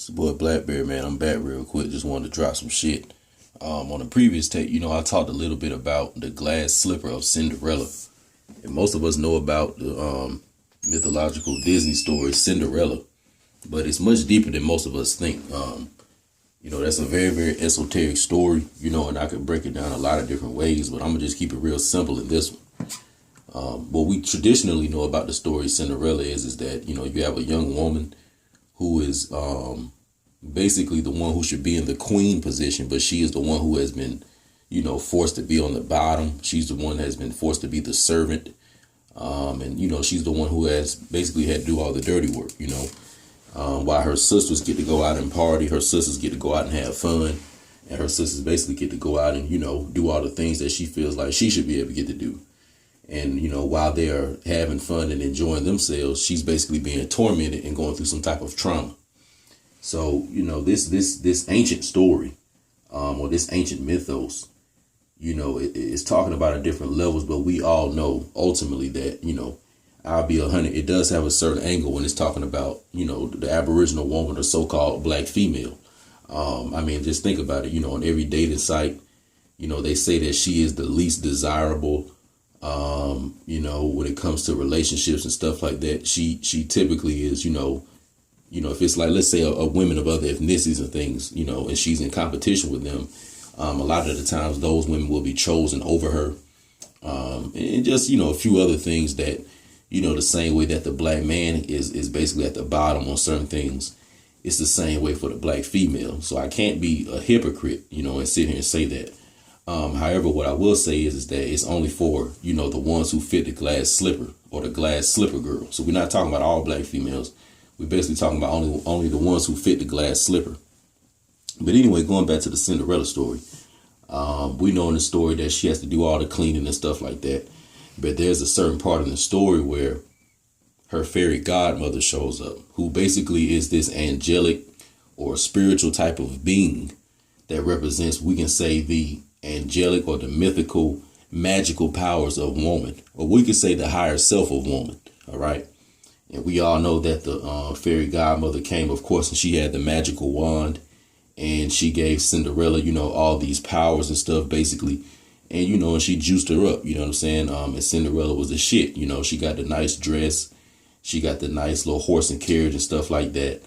It's your boy Blackbeard, man. I'm back real quick. Just wanted to drop some shit. On the previous tape, I talked a little bit about the glass slipper of Cinderella. And most of us know about the mythological Disney story Cinderella. But it's much deeper than most of us think. That's a very, very esoteric story, and I could break it down a lot of different ways, but I'm going to just keep it real simple in this one. What we traditionally know about the story Cinderella is that, you have a young woman who is basically the one who should be in the queen position, but she is the one who has been, forced to be on the bottom. She's the one that has been forced to be the servant. And she's the one who has basically had to do all the dirty work, while her sisters get to go out and party, her sisters get to go out and have fun, and her sisters basically get to go out and, do all the things that she feels like she should be able to get to do. And, while they are having fun and enjoying themselves, she's basically being tormented and going through some type of trauma. So, this ancient story, or this ancient mythos, it's talking about at different levels, but we all know ultimately that, I'll be 100. It does have a certain angle when it's talking about, the Aboriginal woman or so-called black female. Just think about it, on every dating site, they say that she is the least desirable. When it comes to relationships and stuff like that, she typically is, if it's like, let's say a women of other ethnicities and things, and she's in competition with them, a lot of the times those women will be chosen over her. And just, a few other things that, the same way that the black man is basically at the bottom on certain things, it's the same way for the black female. So I can't be a hypocrite, and sit here and say that. However, what I will say is that it's only for, the ones who fit the glass slipper or the glass slipper girl. So we're not talking about all black females. We're basically talking about only the ones who fit the glass slipper. But anyway, going back to the Cinderella story, we know in the story that she has to do all the cleaning and stuff like that. But there's a certain part in the story where her fairy godmother shows up, who basically is this angelic or spiritual type of being that represents, we can say, the angelic or the mythical, magical powers of woman, or we could say the higher self of woman. All right. And we all know that the fairy godmother came, of course, and she had the magical wand, and she gave Cinderella, all these powers and stuff, basically. And, and she juiced her up, you know what I'm saying? And Cinderella was the shit, she got the nice dress. She got the nice little horse and carriage and stuff like that.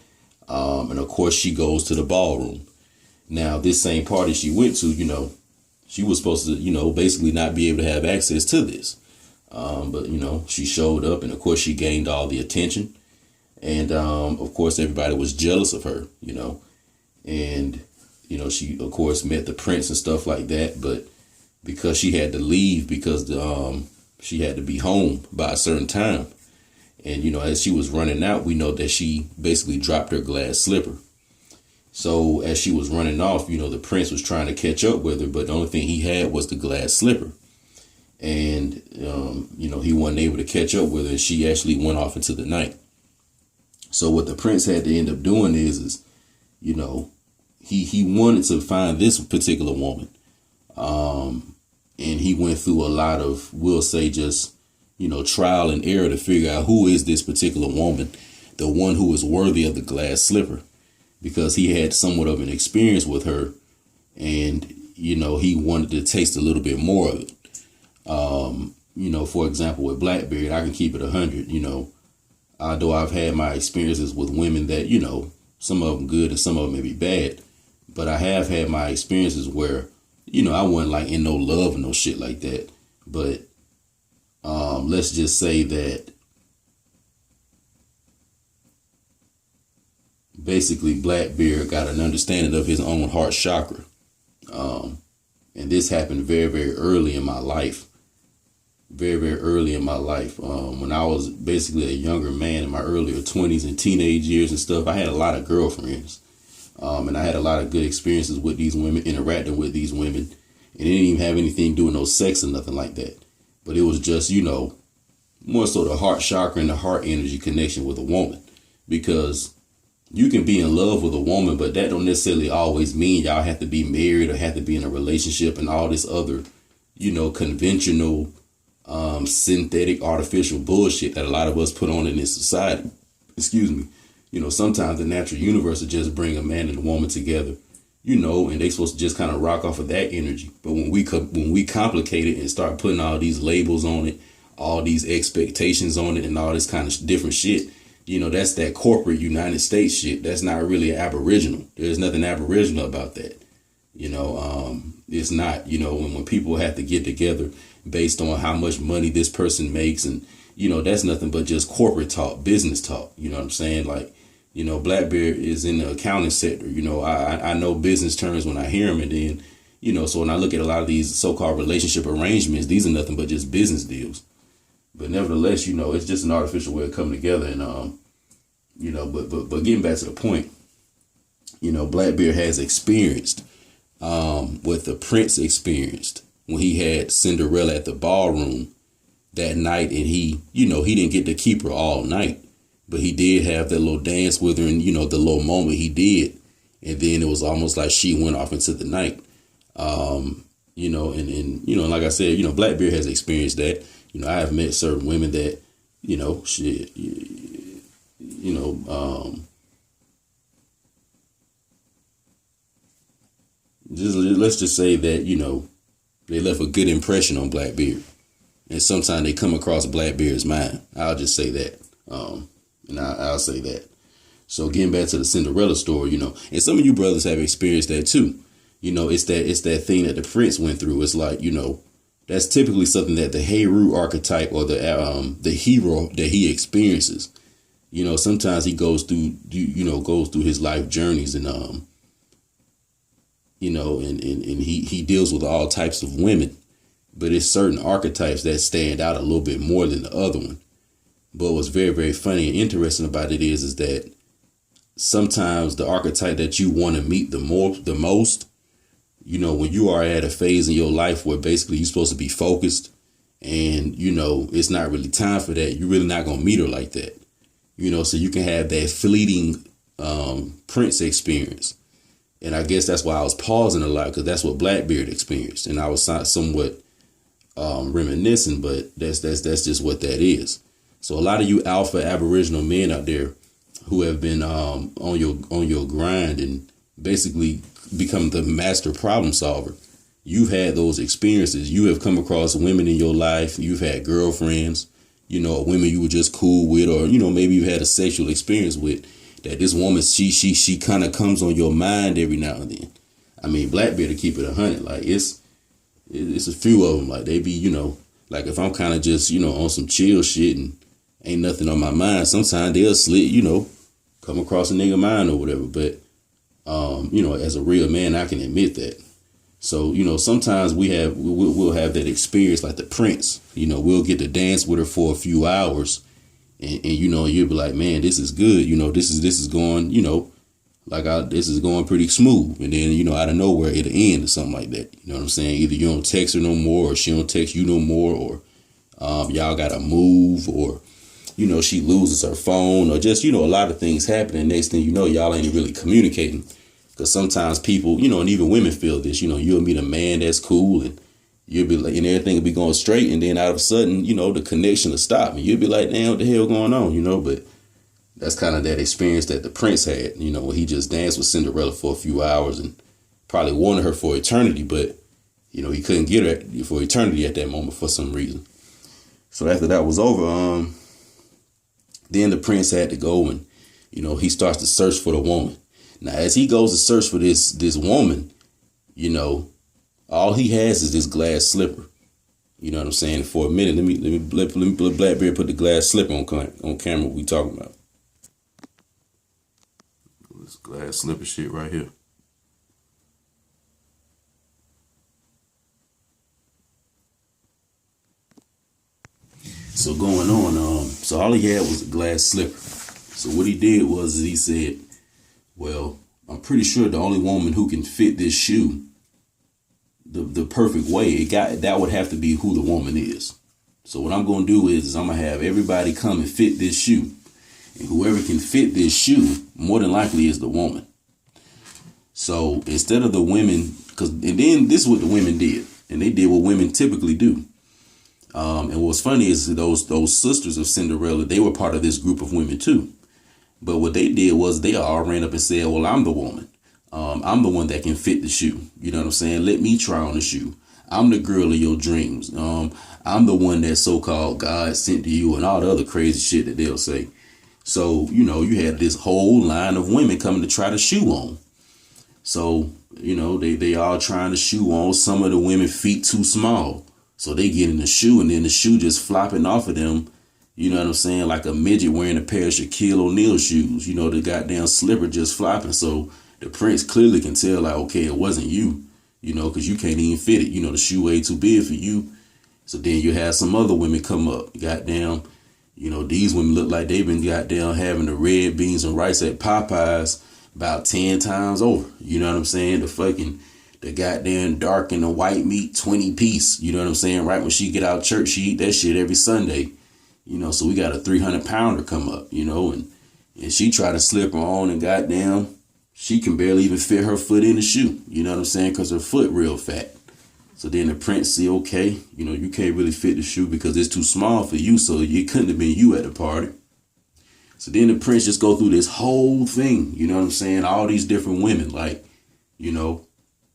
And of course, she goes to the ballroom. Now, this same party she went to, she was supposed to, basically not be able to have access to this. But, she showed up, and of course she gained all the attention. And, of course, everybody was jealous of her, and, she, of course, met the prince and stuff like that. But because she had to leave because she had to be home by a certain time. And, as she was running out, we know that she basically dropped her glass slipper. So as she was running off, the prince was trying to catch up with her, but the only thing he had was the glass slipper. And, he wasn't able to catch up with her, and she actually went off into the night. So what the prince had to end up doing is he wanted to find this particular woman. And he went through a lot of, we'll say, just, trial and error to figure out who is this particular woman, the one who is worthy of the glass slipper. Because he had somewhat of an experience with her, and, he wanted to taste a little bit more of it. For example, with Blackbeard, I can keep it 100, although I've had my experiences with women that, some of them good and some of them may be bad. But I have had my experiences where, I wasn't like in no love and no shit like that. But let's just say that basically Blackbeard got an understanding of his own heart chakra. And this happened very, very early in my life. Very, very early in my life. When I was basically a younger man in my earlier 20s and teenage years and stuff, I had a lot of girlfriends. And I had a lot of good experiences with these women, interacting with these women. And it didn't even have anything to do with no sex or nothing like that. But it was just, more so the heart chakra and the heart energy connection with a woman. Because you can be in love with a woman, but that don't necessarily always mean y'all have to be married or have to be in a relationship and all this other, conventional, synthetic, artificial bullshit that a lot of us put on in this society. Excuse me. Sometimes the natural universe will just bring a man and a woman together, and they supposed to just kind of rock off of that energy. But when we complicate it and start putting all these labels on it, all these expectations on it, and all this kind of different shit, that's that corporate United States shit. That's not really Aboriginal. There's nothing Aboriginal about that. It's not, when people have to get together based on how much money this person makes, and, that's nothing but just corporate talk, business talk. You know what I'm saying? Like, Blackbeard is in the accounting sector. I know business terms when I hear them, and then, so when I look at a lot of these so-called relationship arrangements, these are nothing but just business deals. But nevertheless, it's just an artificial way of coming together. And, but getting back to the point, Blackbeard has experienced what the prince experienced when he had Cinderella at the ballroom that night. And he didn't get to keep her all night, but he did have that little dance with her, and, the little moment he did. And then it was almost like she went off into the night. And like I said, Blackbeard has experienced that. I have met certain women that, let's just say that, they left a good impression on Blackbeard. And sometimes they come across Blackbeard's mind. I'll just say that. And I'll say that. So getting back to the Cinderella story, and some of you brothers have experienced that too. It's that thing that the prince went through. It's like, that's typically something that the Heru archetype, or the hero that he experiences. Sometimes he goes through his life journeys, and and he deals with all types of women, but it's certain archetypes that stand out a little bit more than the other one. But what's very, very funny and interesting about it is that sometimes the archetype that you want to meet the most, when you are at a phase in your life where basically you're supposed to be focused, and, it's not really time for that, you're really not going to meet her like that. So you can have that fleeting prince experience. And I guess that's why I was pausing a lot, because that's what Blackbeard experienced. And I was somewhat reminiscing, but that's just what that is. So a lot of you alpha Aboriginal men out there who have been on your grind and basically become the master problem solver, you've had those experiences. You have come across women in your life. You've had girlfriends, women you were just cool with, or, maybe you had a sexual experience with, that this woman, she kind of comes on your mind every now and then. I mean, Blackbeard, to keep it 100, like it's a few of them. Like they be, like if I'm kind of just, on some chill shit and ain't nothing on my mind, sometimes they'll slip, come across a nigga mind or whatever. But, as a real man, I can admit that. So, sometimes we'll have that experience like the prince. We'll get to dance with her for a few hours, and you'll be like, man, this is good. This is going, this is going pretty smooth. And then, out of nowhere, it'll end or something like that. You know what I'm saying? Either you don't text her no more, or she don't text you no more, or y'all got to move, or, she loses her phone, or just, a lot of things happen. And next thing you know, y'all ain't really communicating. Because sometimes people, and even women feel this, you'll meet a man that's cool, and you'll be like, and everything will be going straight. And then all of a sudden, the connection will stop. And you'll be like, damn, what the hell going on, But that's kind of that experience that the prince had, when he just danced with Cinderella for a few hours and probably wanted her for eternity. But, he couldn't get her for eternity at that moment for some reason. So after that was over, then the prince had to go, and, he starts to search for the woman. Now, as he goes to search for this woman, all he has is this glass slipper. You know what I'm saying? For a minute, let me let Blackbeard put the glass slipper on camera. What we talking about? This glass slipper shit right here. So going on, so all he had was a glass slipper. So what he did was he said, well, I'm pretty sure the only woman who can fit this shoe the perfect way, that would have to be who the woman is. So what I'm going to do is I'm going to have everybody come and fit this shoe. And whoever can fit this shoe, more than likely is the woman. So instead of the women, and then this is what the women did. And they did what women typically do. And what's funny is those sisters of Cinderella, they were part of this group of women too. But what they did was they all ran up and said, well, I'm the woman. I'm the one that can fit the shoe. You know what I'm saying? Let me try on the shoe. I'm the girl of your dreams. I'm the one that so-called God sent to you, and all the other crazy shit that they'll say. So, you had this whole line of women coming to try the shoe on. So, they all trying the shoe on. Some of the women feet too small. So they get in the shoe, and then the shoe just flopping off of them. You know what I'm saying? Like a midget wearing a pair of Shaquille O'Neal shoes. The goddamn slipper just flopping. So the prince clearly can tell, like, okay, it wasn't you, because you can't even fit it. The shoe way too big for you. So then you have some other women come up. Goddamn, these women look like they've been goddamn having the red beans and rice at Popeyes about 10 times over. You know what I'm saying? The goddamn dark and the white meat 20 piece. You know what I'm saying? Right when she get out of church, she eat that shit every Sunday. So we got a 300-pounder come up, and she try to slip her on, and goddamn, she can barely even fit her foot in the shoe. You know what I'm saying? Because her foot real fat. So then the prince see, okay, you can't really fit the shoe because it's too small for you. So it couldn't have been you at the party. So then the prince just go through this whole thing. You know what I'm saying? All these different women, like,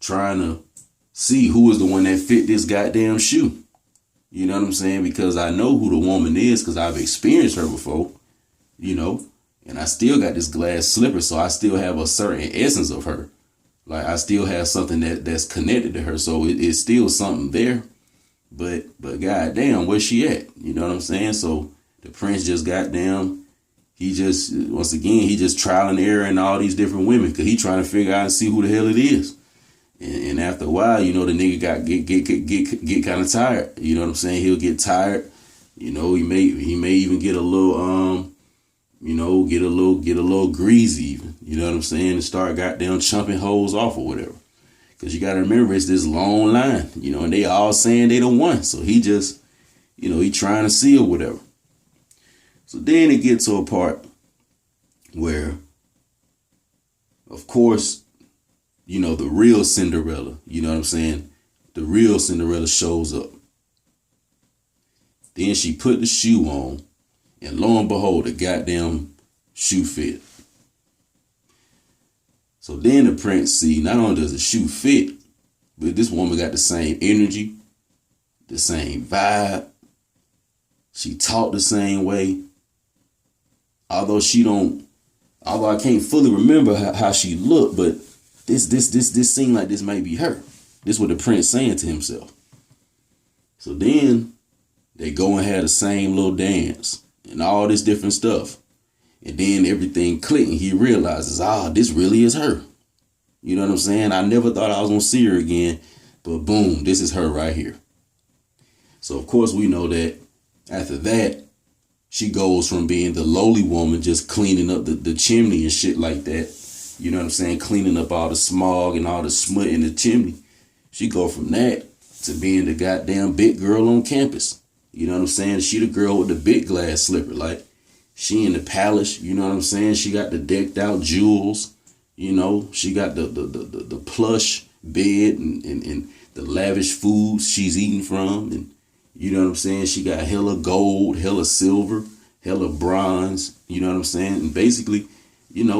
trying to see who is the one that fit this goddamn shoe. You know what I'm saying? Because I know who the woman is because I've experienced her before, and I still got this glass slipper. So I still have a certain essence of her. Like I still have something that's connected to her. So it's still something there. But goddamn, where's she at? You know what I'm saying? So the prince just goddamn, he just trial and error in all these different women because he trying to figure out and see who the hell it is. And after a while, the nigga get kind of tired. You know what I'm saying? He'll get tired. He may even get a little get a little greasy even. You know what I'm saying? And start goddamn chumping hoes off or whatever. Because you got to remember, it's this long line. And they all saying they the one. So he just, he trying to see or whatever. So then it gets to a part where, of course, the real Cinderella, you know what I'm saying? The real Cinderella shows up. Then she put the shoe on, and lo and behold, the goddamn shoe fit. So then the prince see, not only does the shoe fit, but this woman got the same energy, the same vibe. She talked the same way. Although I can't fully remember how she looked, but this seemed like this might be her. This what the prince saying to himself. So then they go and have the same little dance and all this different stuff. And then everything clicked and he realizes, this really is her. You know what I'm saying? I never thought I was going to see her again, but boom, this is her right here. So of course we know that after that, she goes from being the lowly woman, just cleaning up the chimney and shit like that. You know what I'm saying? Cleaning up all the smog and all the smut in the chimney. She go from that to being the goddamn big girl on campus. You know what I'm saying? She the girl with the big glass slipper. Like, she in the palace. You know what I'm saying? She got the decked out jewels. She got the plush bed and the lavish foods she's eating from. And you know what I'm saying? She got hella gold, hella silver, hella bronze. You know what I'm saying? And basically,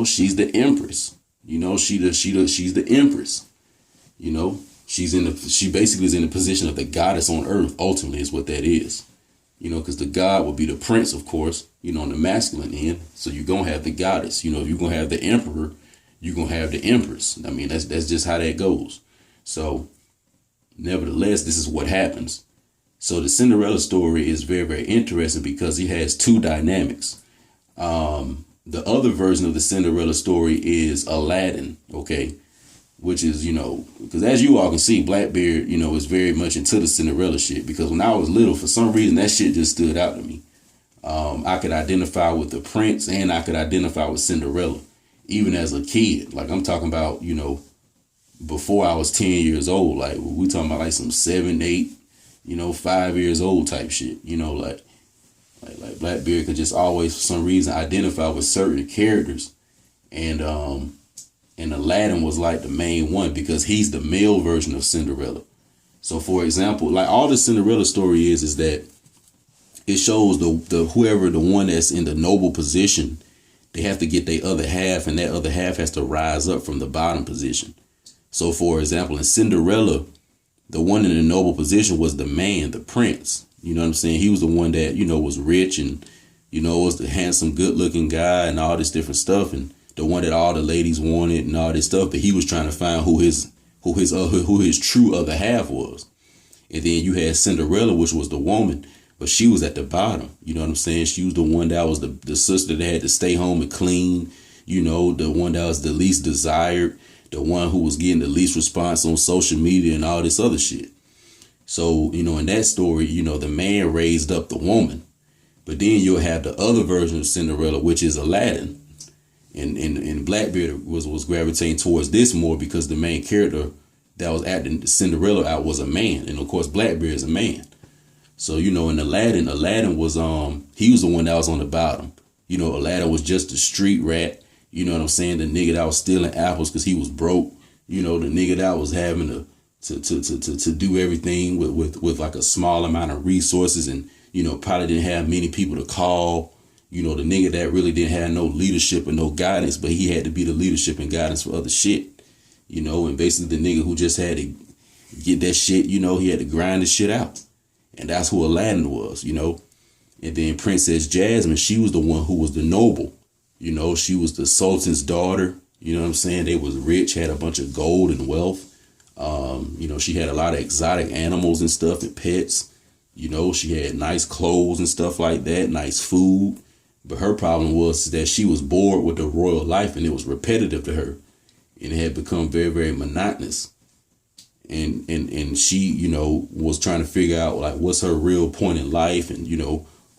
she's the empress. She's the empress. She basically is in the position of the goddess on earth. Ultimately, is what that is. Because the god will be the prince, of course. On the masculine end. So you're gonna have the goddess. If you're gonna have the emperor, you're gonna have the empress. I mean, that's just how that goes. So, nevertheless, this is what happens. So the Cinderella story is very, very interesting because it has two dynamics. The other version of the Cinderella story is Aladdin, okay? Which is, because as you all can see, Blackbeard, is very much into the Cinderella shit. Because when I was little, for some reason, that shit just stood out to me. I could identify with the prince and I could identify with Cinderella, even as a kid. Like, I'm talking about, before I was 10 years old. Like, we talking about like some 7, 8, 5 years old type shit. Like Blackbeard could just always, for some reason, identify with certain characters. And Aladdin was like the main one because he's the male version of Cinderella. So, for example, like all the Cinderella story is that it shows the whoever the one that's in the noble position they have to get their other half, and that other half has to rise up from the bottom position. So, for example, in Cinderella, the one in the noble position was the man, the prince. You know what I'm saying? He was the one that, was rich and, was the handsome, good looking guy and all this different stuff. And the one that all the ladies wanted and all this stuff. But he was trying to find who his true other half was. And then you had Cinderella, which was the woman, but she was at the bottom. You know what I'm saying? She was the one that was the sister that had to stay home and clean, the one that was the least desired, the one who was getting the least response on social media and all this other shit. So, in that story, the man raised up the woman. But then you'll have the other version of Cinderella, which is Aladdin. And Blackbeard was gravitating towards this more because the main character that was acting Cinderella out was a man. And of course, Blackbeard is a man. So, in Aladdin was, he was the one that was on the bottom. Aladdin was just a street rat. You know what I'm saying? The nigga that was stealing apples because he was broke. The nigga that was having to do everything with like a small amount of resources and, probably didn't have many people to call. The nigga that really didn't have no leadership and no guidance, but he had to be the leadership and guidance for other shit. And basically the nigga who just had to get that shit, he had to grind the shit out. And that's who Aladdin was, And then Princess Jasmine, she was the one who was the noble. She was the Sultan's daughter. You know what I'm saying? They was rich, had a bunch of gold and wealth. She had a lot of exotic animals and stuff and pets. She had nice clothes and stuff like that, nice food. But her problem was that she was bored with the royal life and it was repetitive to her. And it had become very, very monotonous. And she, was trying to figure out like what's her real point in life and,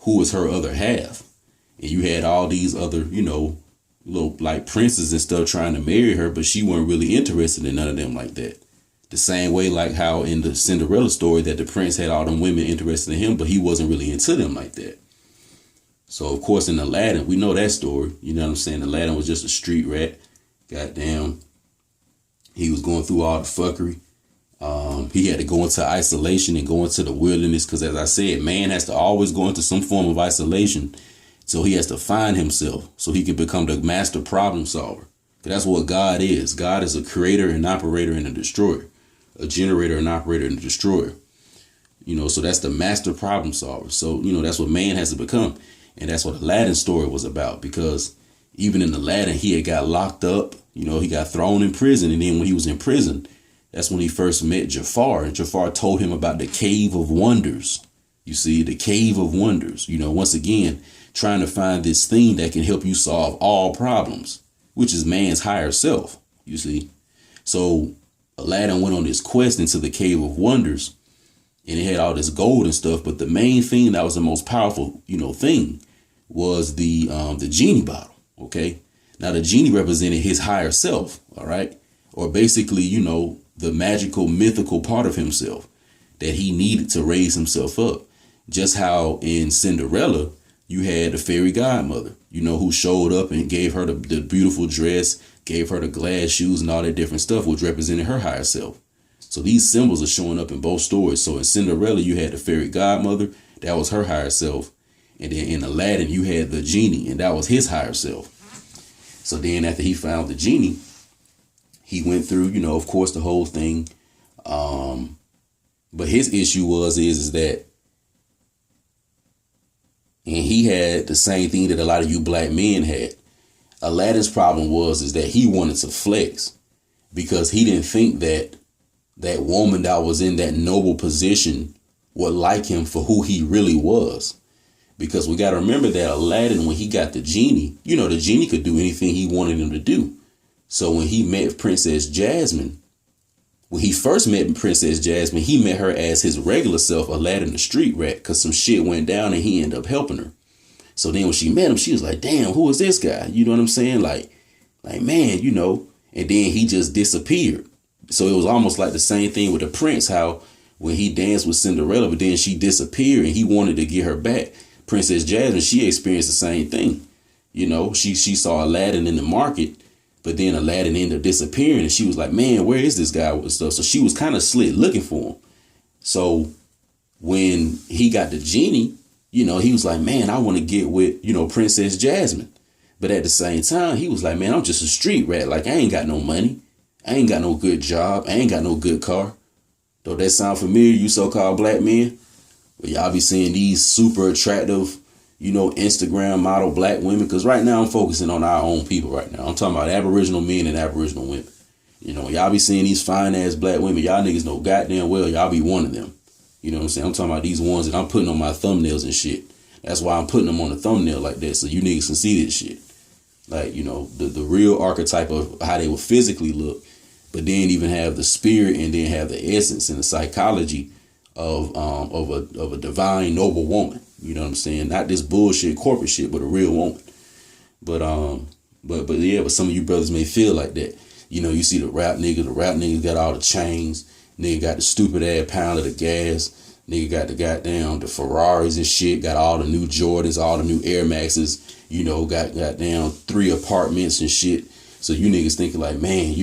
who is her other half. And you had all these other, little like princes and stuff trying to marry her, but she wasn't really interested in none of them like that. The same way like how in the Cinderella story that the prince had all them women interested in him, but he wasn't really into them like that. So, of course, in Aladdin, we know that story. You know what I'm saying? Aladdin was just a street rat. Goddamn. He was going through all the fuckery. He had to go into isolation and go into the wilderness because, as I said, man has to always go into some form of isolation. So he has to find himself so he can become the master problem solver. That's what God is. God is a creator, an operator, and a destroyer. A generator, an operator, and a destroyer. So that's the master problem solver. So, that's what man has to become. And that's what Aladdin's story was about. Because even in Aladdin, he had got locked up. He got thrown in prison. And then when he was in prison, that's when he first met Jafar. And Jafar told him about the Cave of Wonders. You see, the Cave of Wonders. Once again, trying to find this thing that can help you solve all problems, which is man's higher self, you see. So Aladdin went on this quest into the Cave of Wonders, and it had all this gold and stuff. But the main thing that was the most powerful, thing was the genie bottle. Okay. Now the genie represented his higher self. All right. Or basically, the magical, mythical part of himself that he needed to raise himself up. Just how in Cinderella, you had the fairy godmother, who showed up and gave her the beautiful dress, gave her the glass shoes and all that different stuff, which represented her higher self. So these symbols are showing up in both stories. So in Cinderella, you had the fairy godmother, that was her higher self. And then in Aladdin, you had the genie, and that was his higher self. So then after he found the genie, he went through, of course, the whole thing. But his issue is that, and he had the same thing that a lot of you black men had. Aladdin's problem is that he wanted to flex because he didn't think that that woman that was in that noble position would like him for who he really was. Because we got to remember that Aladdin, when he got the genie, the genie could do anything he wanted him to do. So when he met Princess Jasmine, when he first met Princess Jasmine, he met her as his regular self, Aladdin the street rat, because some shit went down and he ended up helping her. So then when she met him, she was like, damn, who is this guy? You know what I'm saying? Like, man, and then he just disappeared. So it was almost like the same thing with the prince, how when he danced with Cinderella, but then she disappeared and he wanted to get her back. Princess Jasmine, she experienced the same thing. She saw Aladdin in the market, but then Aladdin ended up disappearing and she was like, man, where is this guy with stuff? So she was kind of slit looking for him. So when he got the genie, he was like, man, I want to get with, Princess Jasmine. But at the same time, he was like, man, I'm just a street rat. Like, I ain't got no money. I ain't got no good job. I ain't got no good car. Though that sound familiar, you so-called black men? Well, y'all be seeing these super attractive, Instagram model black women. Because right now I'm focusing on our own people right now. I'm talking about Aboriginal men and Aboriginal women. Y'all be seeing these fine-ass black women. Y'all niggas know goddamn well y'all be one of them. You know what I'm saying? I'm talking about these ones that I'm putting on my thumbnails and shit. That's why I'm putting them on the thumbnail like that, so you niggas can see this shit. Like, the real archetype of how they would physically look, but then even have the spirit and then have the essence and the psychology of a divine noble woman. You know what I'm saying? Not this bullshit corporate shit, but a real woman. But some of you brothers may feel like that. You see the rap niggas got all the chains. Nigga got the stupid ass pound of the gas. Nigga got the goddamn the Ferraris and shit. Got all the new Jordans, all the new Air Maxes. Got goddamn 3 apartments and shit. So you niggas thinking like, man,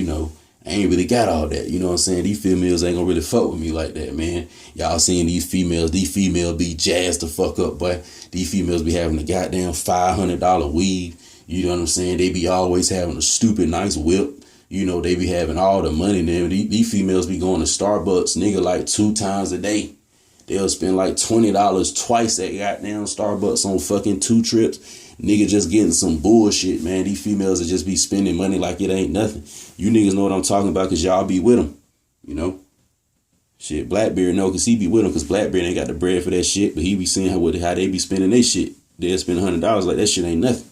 I ain't really got all that. You know what I'm saying? These females ain't gonna really fuck with me like that, man. Y'all seeing these females be jazzed the fuck up, boy. These females be having a goddamn $500 weave. You know what I'm saying? They be always having a stupid nice whip. They be having all the money. These females be going to Starbucks, nigga, like 2 times a day. They'll spend like $20 twice at goddamn Starbucks on fucking 2 trips. Nigga just getting some bullshit, man. These females will just be spending money like it ain't nothing. You niggas know what I'm talking about because y'all be with them, Shit, Blackbeard know because he be with them because Blackbeard ain't got the bread for that shit. But he be seeing how they be spending their shit. They'll spend $100 like that shit ain't nothing.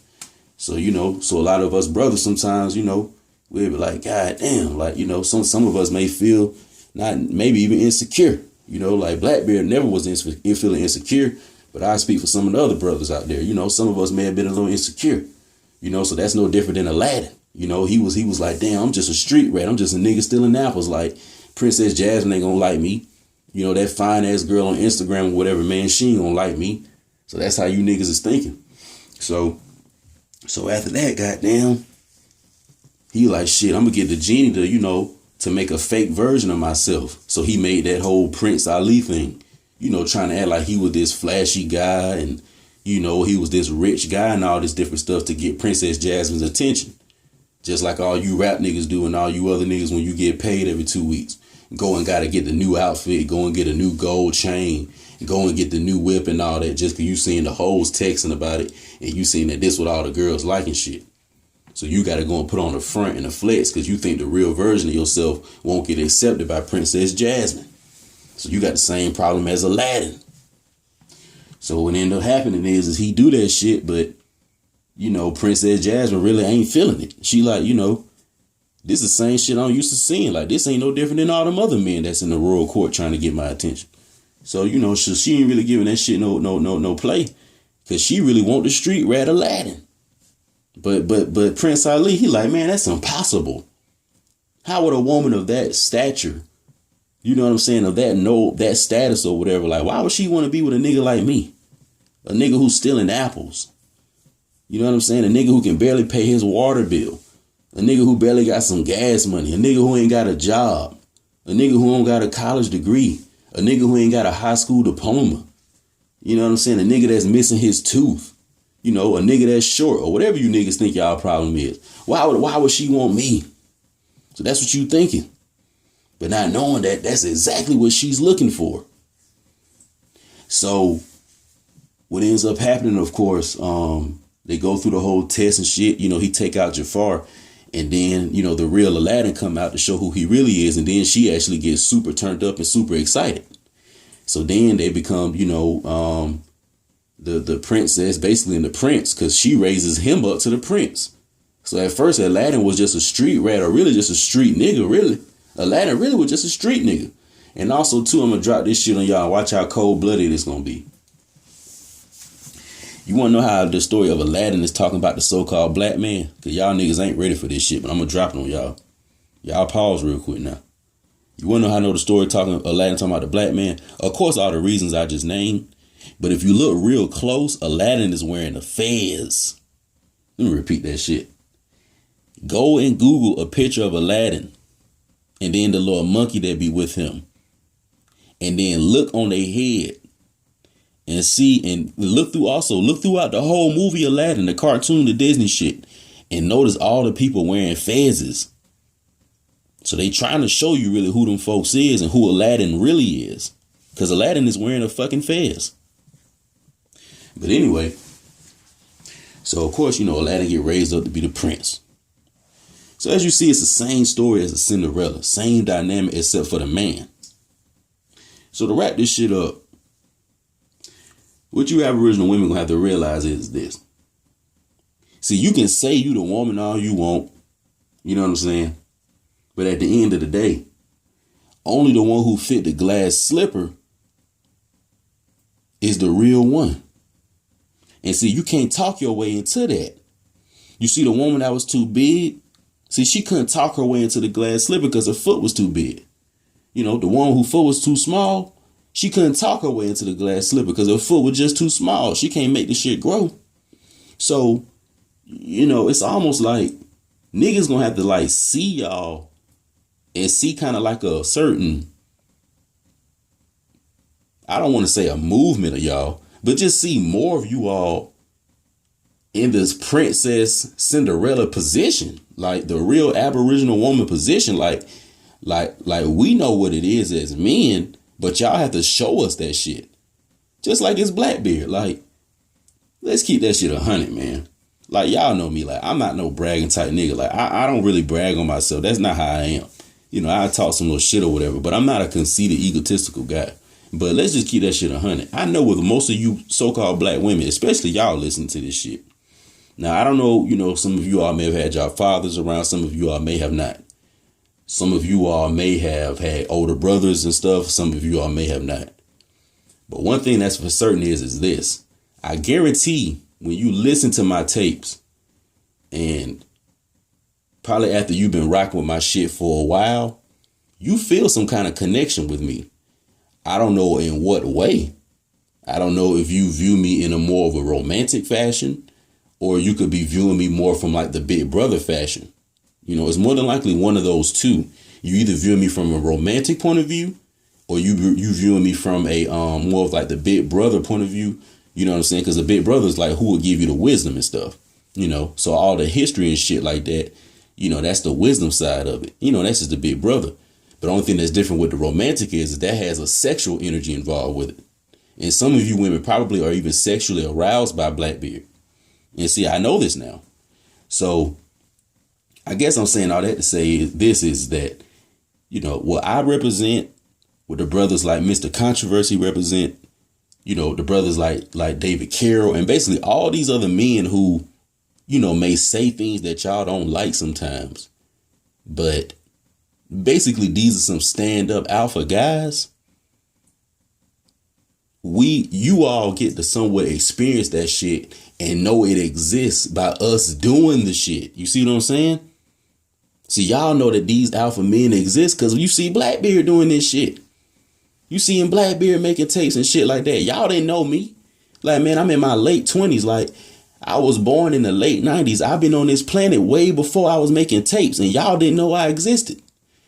So, so a lot of us brothers sometimes, we'll be like, God damn, like, some of us may feel maybe even insecure. Like Blackbeard never was feeling insecure, but I speak for some of the other brothers out there. Some of us may have been a little insecure, so that's no different than Aladdin. He was like, damn, I'm just a street rat. I'm just a nigga stealing apples. Like Princess Jasmine ain't gonna like me. That fine ass girl on Instagram or whatever, man, she ain't gonna like me. So that's how you niggas is thinking. So after that, goddamn, he like, shit, I'm gonna get the genie to make a fake version of myself. So he made that whole Prince Ali thing, trying to act like he was this flashy guy and, he was this rich guy and all this different stuff to get Princess Jasmine's attention. Just like all you rap niggas do and all you other niggas when you get paid every 2 weeks. Go and gotta get the new outfit, go and get a new gold chain, go and get the new whip and all that just because you seen the hoes texting about it and you seen that this what all the girls liking shit. So you got to go and put on the front and the flex because you think the real version of yourself won't get accepted by Princess Jasmine. So you got the same problem as Aladdin. So what ended up happening is he do that shit, but, Princess Jasmine really ain't feeling it. She like, this is the same shit I'm used to seeing. Like, this ain't no different than all them other men that's in the royal court trying to get my attention. So, she ain't really giving that shit no play because she really want the street rat Aladdin. But Prince Ali, he like, man, that's impossible. How would a woman of that stature, you know what I'm saying, of that status or whatever, like, why would she want to be with a nigga like me? A nigga who's stealing apples. You know what I'm saying? A nigga who can barely pay his water bill. A nigga who barely got some gas money. A nigga who ain't got a job. A nigga who don't got a college degree. A nigga who ain't got a high school diploma. You know what I'm saying? A nigga that's missing his tooth. A nigga that's short or whatever you niggas think y'all problem is. Why would she want me? So that's what you thinking. But not knowing that that's exactly what she's looking for. So what ends up happening, of course, they go through the whole test and shit. He take out Jafar and then, the real Aladdin come out to show who he really is. And then she actually gets super turned up and super excited. So then they become, the princess basically and the prince because she raises him up to the prince. So at first Aladdin was just a street rat or really just a street nigga, really. Aladdin really was just a street nigga. And also too, I'm going to drop this shit on y'all and watch how cold blooded it's going to be. You want to know how the story of Aladdin is talking about the so-called black man? Because y'all niggas ain't ready for this shit, but I'm going to drop it on y'all. Y'all pause real quick now. You want to know how I know the story Aladdin talking about the black man? Of course, all the reasons I just named. But if you look real close, Aladdin is wearing a fez. Let me repeat that shit. Go and Google a picture of Aladdin and then the little monkey that be with him. And then look on their head and see and look throughout the whole movie Aladdin, the cartoon, the Disney shit, and notice all the people wearing fezzes. So they trying to show you really who them folks is and who Aladdin really is. Because Aladdin is wearing a fucking fez. But anyway, so of course, Aladdin get raised up to be the prince. So as you see, it's the same story as a Cinderella. Same dynamic except for the man. So to wrap this shit up, what you Aboriginal women gonna have to realize is this. See, you can say you the woman all you want. You know what I'm saying? But at the end of the day, only the one who fit the glass slipper is the real one. And see, you can't talk your way into that. You see the woman that was too big? See, she couldn't talk her way into the glass slipper because her foot was too big. The one whose foot was too small, she couldn't talk her way into the glass slipper because her foot was just too small. She can't make the shit grow. So, it's almost like niggas gonna have to like see y'all and see kind of like a certain, I don't want to say a movement of y'all, but just see more of you all in this Princess Cinderella position, like the real Aboriginal woman position. Like we know what it is as men, but y'all have to show us that shit. Just like it's Blackbeard. Like, let's keep that shit 100, man. Like, y'all know me. Like, I'm not no bragging type nigga. Like, I don't really brag on myself. That's not how I am. I talk some little shit or whatever, but I'm not a conceited, egotistical guy. But let's just keep that shit 100. I know with most of you so-called black women, especially y'all listening to this shit. Now, I don't know, some of you all may have had your fathers around. Some of you all may have not. Some of you all may have had older brothers and stuff. Some of you all may have not. But one thing that's for certain is this. I guarantee when you listen to my tapes and probably after you've been rocking with my shit for a while, you feel some kind of connection with me. I don't know in what way. I don't know if you view me in a more of a romantic fashion, or you could be viewing me more from like the big brother fashion. It's more than likely one of those two. You either view me from a romantic point of view, or you viewing me from a more of like the big brother point of view. You know what I'm saying? Because the big brother is like who will give you the wisdom and stuff. So all the history and shit like that, that's the wisdom side of it. That's just the big brother. But the only thing that's different with the romantic is that has a sexual energy involved with it. And some of you women probably are even sexually aroused by Blackbeard. And see, I know this now. So I guess I'm saying all that to say this is that, what I represent, what the brothers like Mr. Controversy represent, the brothers like David Carroll, and basically all these other men who, may say things that y'all don't like sometimes. But basically, these are some stand-up alpha guys. You all get to somewhat experience that shit and know it exists by us doing the shit. You see what I'm saying? See, y'all know that these alpha men exist because you see Blackbeard doing this shit. You see him Blackbeard making tapes and shit like that. Y'all didn't know me. Like, man, I'm in my late 20s. Like, I was born in the late 90s. I've been on this planet way before I was making tapes, and y'all didn't know I existed.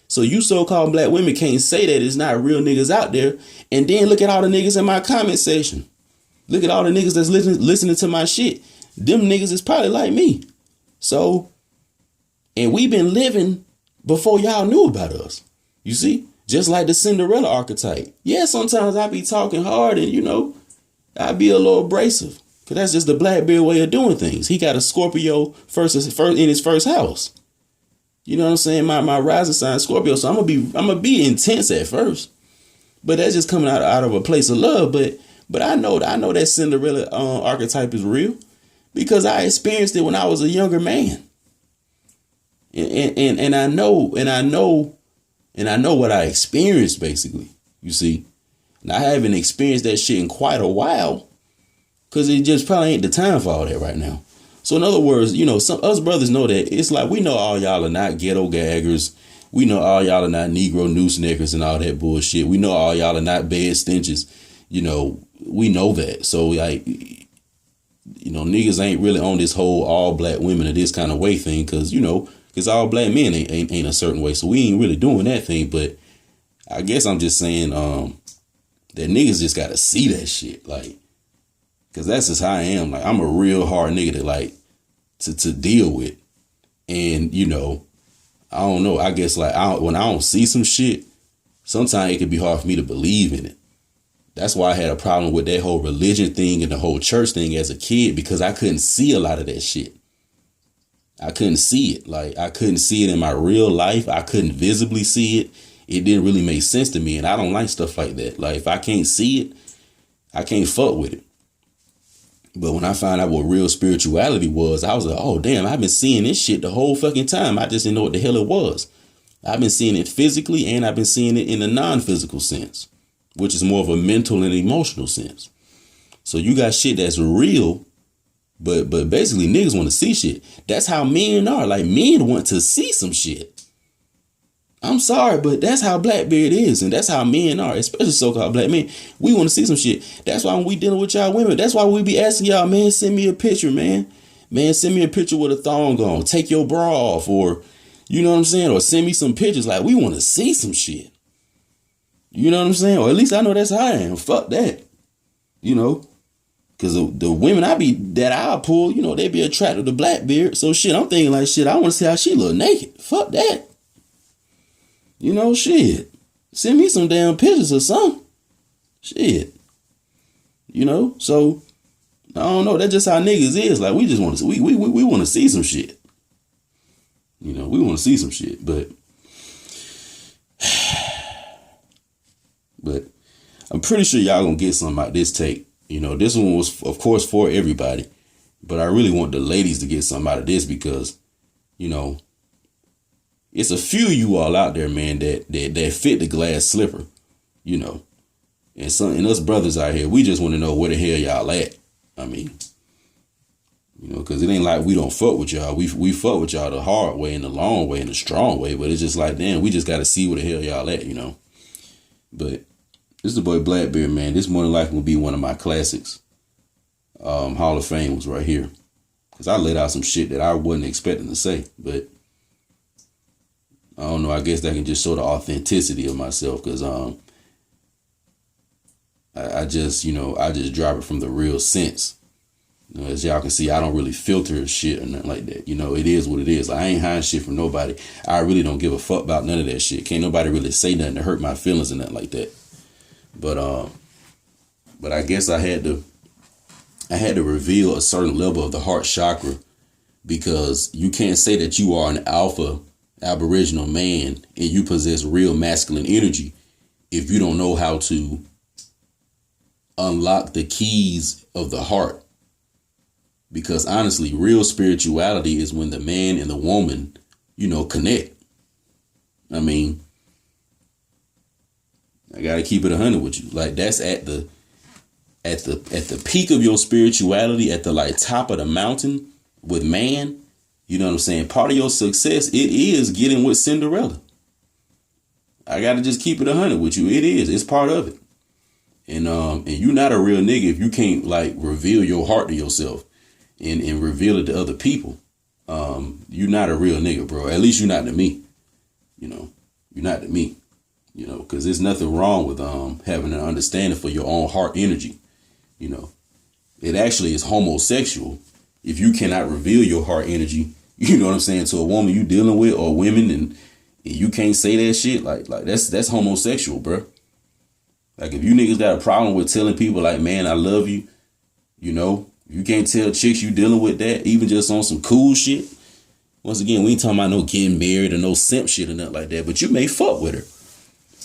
So you so-called black women can't say that it's not real niggas out there. And then look at all the niggas in my comment section. Look at all the niggas that's listening to my shit. Them niggas is probably like me. So, and we've been living before y'all knew about us. You see? Just like the Cinderella archetype. Yeah, sometimes I be talking hard and, I be a little abrasive. Because that's just the Blackbeard way of doing things. He got a Scorpio in his first house. You know what I'm saying? My rising sign Scorpio. So I'm gonna be intense at first. But that's just coming out of a place of love. But I know that Cinderella archetype is real because I experienced it when I was a younger man. And I know what I experienced, basically. You see, and I haven't experienced that shit in quite a while because it just probably ain't the time for all that right now. So in other words, some us brothers know that it's like we know all y'all are not ghetto gaggers. We know all y'all are not Negro noose neckers and all that bullshit. We know all y'all are not bed stenches. We know that. So like, niggas ain't really on this whole all black women or this kind of way thing because all black men ain't a certain way. So we ain't really doing that thing. But I guess I'm just saying that niggas just got to see that shit. Like, Cause that's just how I am. Like, I'm a real hard nigga to like to deal with. And, you know, I don't know. I guess like when I don't see some shit, sometimes it can be hard for me to believe in it. That's why I had a problem with that whole religion thing and the whole church thing as a kid, because I couldn't see a lot of that shit. I couldn't see it. Like, I couldn't see it in my real life. I couldn't visibly see it. It didn't really make sense to me. And I don't like stuff like that. Like, if I can't see it, I can't fuck with it. But when I found out what real spirituality was, I was like, oh, damn, I've been seeing this shit the whole fucking time. I just didn't know what the hell it was. I've been seeing it physically, and I've been seeing it in a non-physical sense, which is more of a mental and emotional sense. So you got shit that's real, but basically niggas want to see shit. That's how men are. Like, men want to see some shit. I'm sorry, but that's how Blackbeard is, and that's how men are, especially so-called black men. We want to see some shit. That's why when we dealing with y'all women, that's why we be asking y'all, man, send me a picture, man. Man, send me a picture with a thong on. Take your bra off, or, you know what I'm saying? Or send me some pictures. Like, we want to see some shit. You know what I'm saying? Or at least I know that's how I am. Fuck that. You know? Because the women that I pull, you know, they be attracted to Blackbeard. So shit, I'm thinking like, shit, I want to see how she look naked. Fuck that. You know, shit. Send me some damn pictures or something. Shit. You know, so I don't know. That's just how niggas is. Like, we just want to see, we want to see some shit. You know, we want to see some shit, but I'm pretty sure y'all gonna get something out this take. You know, this one was, of course, for everybody, but I really want the ladies to get something out of this because, you know, it's a few of you all out there, man, that fit the glass slipper, you know, and us brothers out here, we just want to know where the hell y'all at. I mean, you know, because it ain't like we don't fuck with y'all. We fuck with y'all the hard way and the long way and the strong way, but it's just like, damn, we just got to see where the hell y'all at, you know. But this is the boy Blackbeard, man. This more than likely will be one of my classics. Hall of Fame was right here. Because I let out some shit that I wasn't expecting to say. But I don't know. I guess that can just show the authenticity of myself. Because I just drop it from the real sense. You know, as y'all can see, I don't really filter shit or nothing like that. You know, it is what it is. Like, I ain't hiding shit from nobody. I really don't give a fuck about none of that shit. Can't nobody really say nothing to hurt my feelings and nothing like that. But I guess I had to reveal a certain level of the heart chakra, because you can't say that you are an alpha Aboriginal man and you possess real masculine energy if you don't know how to unlock the keys of the heart. Because honestly, real spirituality is when the man and the woman, you know, connect. I mean, I gotta keep it 100 with you. Like, that's at the peak of your spirituality, at the like top of the mountain with man. You know what I'm saying? Part of your success, it is getting with Cinderella. I gotta just keep it 100 with you. It is. It's part of it. And you're not a real nigga if you can't like reveal your heart to yourself and reveal it to other people. You're not a real nigga, bro. At least you're not to me. You know, you're not to me. You know, because there's nothing wrong with having an understanding for your own heart energy. You know, it actually is homosexual if you cannot reveal your heart energy, you know what I'm saying, to a woman you dealing with or women, and you can't say that shit. Like that's homosexual, bro. Like, if you niggas got a problem with telling people like, man, I love you, you know, you can't tell chicks you dealing with that, even just on some cool shit. Once again, we ain't talking about no getting married or no simp shit or nothing like that, but you may fuck with her.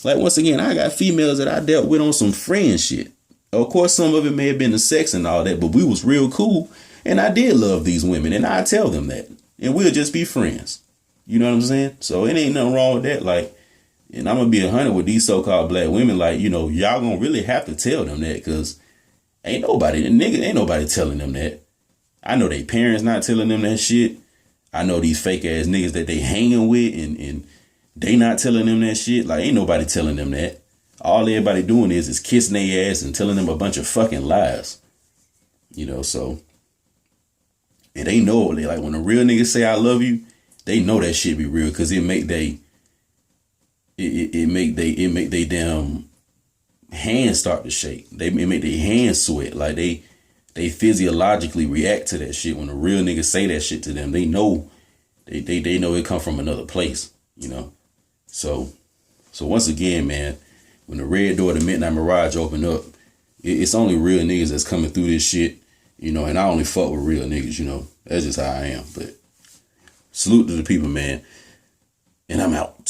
Like, once again, I got females that I dealt with on some friend shit. Of course, some of it may have been the sex and all that, but we was real cool. And I did love these women, and I tell them that. And we'll just be friends. You know what I'm saying? So it ain't nothing wrong with that. Like, and I'm going to be 100 with these so-called black women. Like, you know, y'all going to really have to tell them that, because ain't nobody telling them that. I know they parents not telling them that shit. I know these fake ass niggas that they hanging with and they not telling them that shit. Like, ain't nobody telling them that. All everybody doing is kissing their ass and telling them a bunch of fucking lies. You know, so. And they know, they like, when a real nigga say I love you, they know that shit be real, because it make they damn hands start to shake. It make their hands sweat. Like, they they physiologically react to that shit. When a real nigga say that shit to them, they know they know it come from another place, you know. So once again, man, when the red door to Midnight Mirage open up, it's only real niggas that's coming through this shit, you know, and I only fuck with real niggas, you know. That's just how I am. But salute to the people, man. And I'm out.